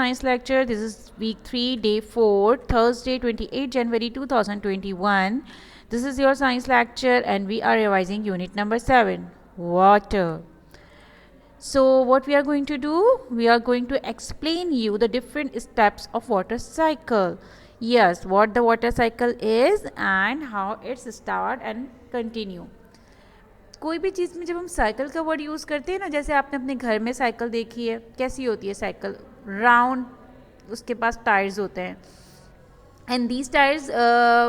Science lecture. This is week 3, day 4, Thursday, 28 January 2021. This is your science lecture, and we are revising unit number 7, water. So what we are going to do? We are going to explain you the different steps of water cycle. Yes, what the water cycle is and how it's start and continue. कोई भी चीज़ में जब हम cycle का word use करते हैं ना, जैसे आपने अपने घर में साइकिल देखी है, कैसी होती है साइकिल? राउंड, उसके पास टायर्स होते हैं, and these tyres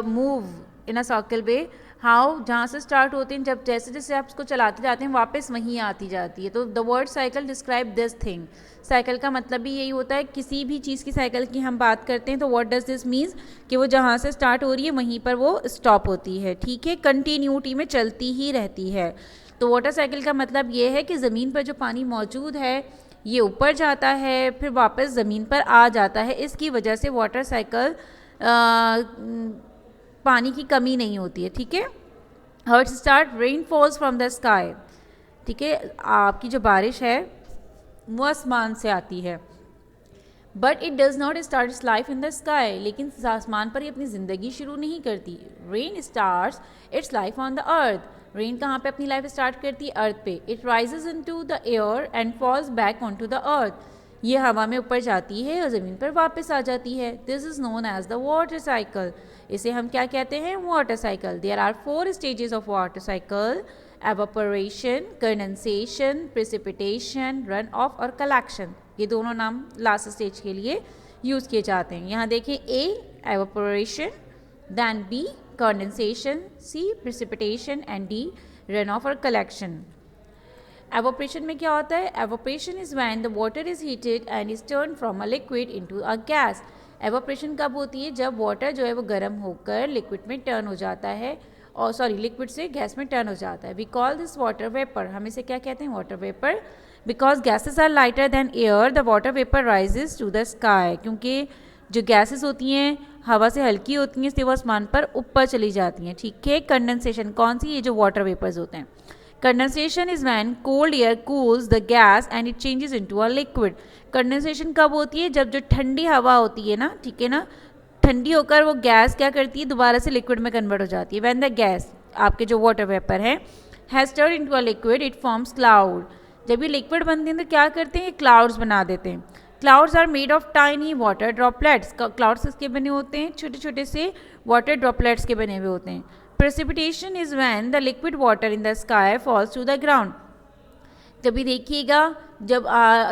move in a circle way. How, जहाँ से स्टार्ट होते हैं, जब जैसे जैसे आप उसको चलाते जाते हैं वापस वहीं आती जाती है। तो the word cycle describe this thing. Cycle का मतलब भी यही होता है, किसी भी चीज़ की साइकिल की हम बात करते हैं तो व्हाट डज दिस मीन्स कि वो जहाँ से स्टार्ट हो रही है वहीं पर वो स्टॉप होती है, ठीक है, कंटिन्यूटी में चलती ही रहती है। तो वाटर साइकिल का मतलब ये है कि ज़मीन पर जो पानी मौजूद है ये ऊपर जाता है, फिर वापस ज़मीन पर आ जाता है। इसकी वजह से वाटर साइकिल पानी की कमी नहीं होती है, ठीक है। How it start? Rain falls from the sky, ठीक है, आपकी जो बारिश है वो आसमान से आती है। But it does not start its life in the sky, लेकिन आसमान पर ही अपनी ज़िंदगी शुरू नहीं करती। Rain starts its life on the earth. Rain कहाँ पे अपनी लाइफ स्टार्ट करती है? अर्थ पे। It rises into the air and falls back onto the earth. ये हवा में ऊपर जाती है और ज़मीन पर वापस आ जाती है। This is known as the water cycle. इसे हम क्या कहते हैं? Water cycle. There are 4 stages of water cycle: evaporation, condensation, precipitation, run off और कलेक्शन। ये दोनों नाम लास्ट स्टेज के लिए यूज़ किए जाते हैं। यहाँ देखिए, A evaporation, then B condensation, C precipitation and D run off or collection. Evaporation में क्या होता है? Evaporation is when the water is heated and is turned from a liquid into a gas. Evaporation कब होती है? जब water जो है वो गर्म होकर liquid में turn हो जाता है, और liquid से gas में turn हो जाता है। We call this water vapor. हम इसे क्या कहते हैं? Water vapor. Because gases are lighter than air, the water vapor rises to the sky. क्योंकि जो गैसेस होती हैं हवा से हल्की होती हैं, इसलिए वो आसमान पर ऊपर चली जाती हैं, ठीक है। कंडेंसेशन कौन सी? ये जो वाटर वेपर्स होते हैं। Condensation is when cold air cools the gas and it changes into a liquid. Condensation कब होती है? जब जो ठंडी हवा होती है ना, ठीक है ना, ठंडी होकर वो गैस क्या करती है? दोबारा से लिक्विड में कन्वर्ट हो जाती है। व्हेन द गैस, आपके जो वाटर वेपर है, has turn into a liquid, it forms cloud. जब ये लिक्विड बनते हैं तो क्या करते हैं? ये क्लाउड्स बना देते हैं। Clouds are made of tiny water droplets. Clouds किसके बने होते हैं? छोटे छोटे से वाटर ड्रॉपलेट्स के बने हुए होते हैं। Precipitation is when the liquid water in the sky falls to the ground. कभी देखिएगा, जब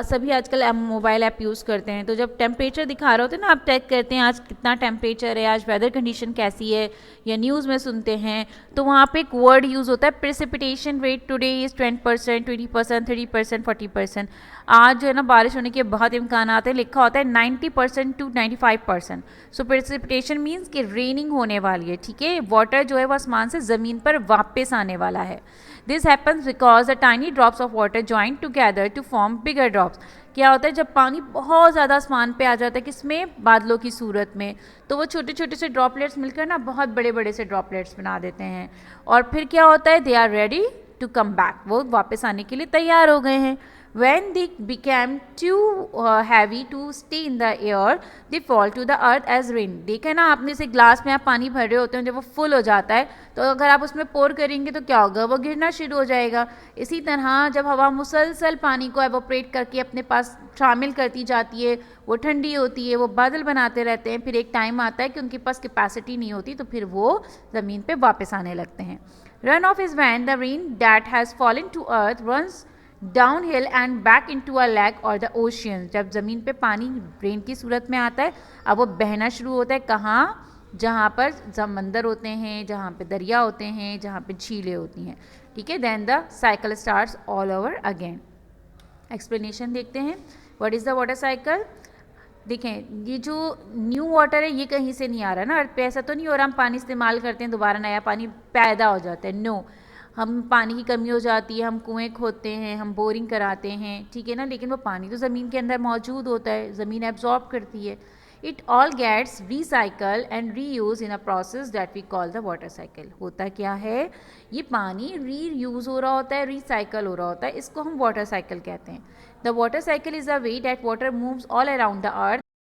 सभी आजकल मोबाइल ऐप यूज़ करते हैं, तो जब टेम्परेचर दिखा रहे होते हैं ना, आप चेक करते हैं आज कितना टेम्परेचर है, आज वेदर कंडीशन कैसी है, या न्यूज़ में सुनते हैं, तो वहाँ पे एक वर्ड यूज़ होता है, प्रेसिपिटेशन रेट टुडे इज़ 20%, 20%, 30%, 40%। आज जो है ना बारिश होने के बहुत इम्कान आते हैं, लिखा होता है 90% टू 95%। सो प्रेसिपिटेशन मीन्स कि रेनिंग होने वाली है, ठीक है। वाटर जो है वो आसमान से ज़मीन पर वापस आने वाला है। This happens because the tiny drops of water join together to form bigger drops. क्या होता है? जब पानी बहुत ज़्यादा आसमान पे आ जाता है, किसमें? बादलों की सूरत में, तो वो छोटे छोटे से ड्रॉपलेट्स मिलकर ना बहुत बड़े बड़े से ड्रॉपलेट्स बना देते हैं, और फिर क्या होता है? They are ready to come back. वो वापस आने के लिए तैयार हो गए हैं। When they became too heavy to stay in the air, they fall to the earth as rain. देखें ना आपने, से ग्लास में आप पानी भर रहे होते हैं, जब वो फुल हो जाता है तो अगर आप उसमें पोर करेंगे तो क्या होगा? वो गिरना शुरू हो जाएगा। इसी तरह जब हवा मुसलसल पानी को एवोपरेट करके अपने पास शामिल करती जाती है, वो ठंडी होती है, वो बादल बनाते रहते हैं, फिर एक टाइम आता है कि उनके पास कैपेसिटी नहीं होती, तो फिर वो ज़मीन पर वापस आने लगते हैं। Run off is when the rain that has fallen to earth runs downhill and back into a lake और द ओशियन। जब ज़मीन पे पानी रेन की सूरत में आता है, अब वो बहना शुरू होता है कहाँ? जहाँ पर समंदर होते हैं, जहाँ पे दरिया होते हैं, जहाँ पे झीलें होती हैं, ठीक है। Then the cycle starts all over again. Explanation देखते हैं। What is the water cycle? देखें, ये जो न्यू वाटर है ये कहीं से नहीं आ रहा ना, अर्थ पे ऐसा तो नहीं हो रहा हम पानी इस्तेमाल करते हैं दोबारा नया पानी पैदा हो जाता है। नो, हम पानी की कमी हो जाती है, हम कुएं खोदते हैं, हम बोरिंग कराते हैं, ठीक है ना, लेकिन वो पानी तो ज़मीन के अंदर मौजूद होता है, ज़मीन एब्जॉर्ब करती है। It all gets recycle and reuse in a process that we call the water cycle. होता क्या है? ये पानी री यूज़ हो रहा होता है, रिसाइकल हो रहा होता है, इसको हम वाटर साइकिल कहते हैं। The water cycle is a way that water moves all around the earth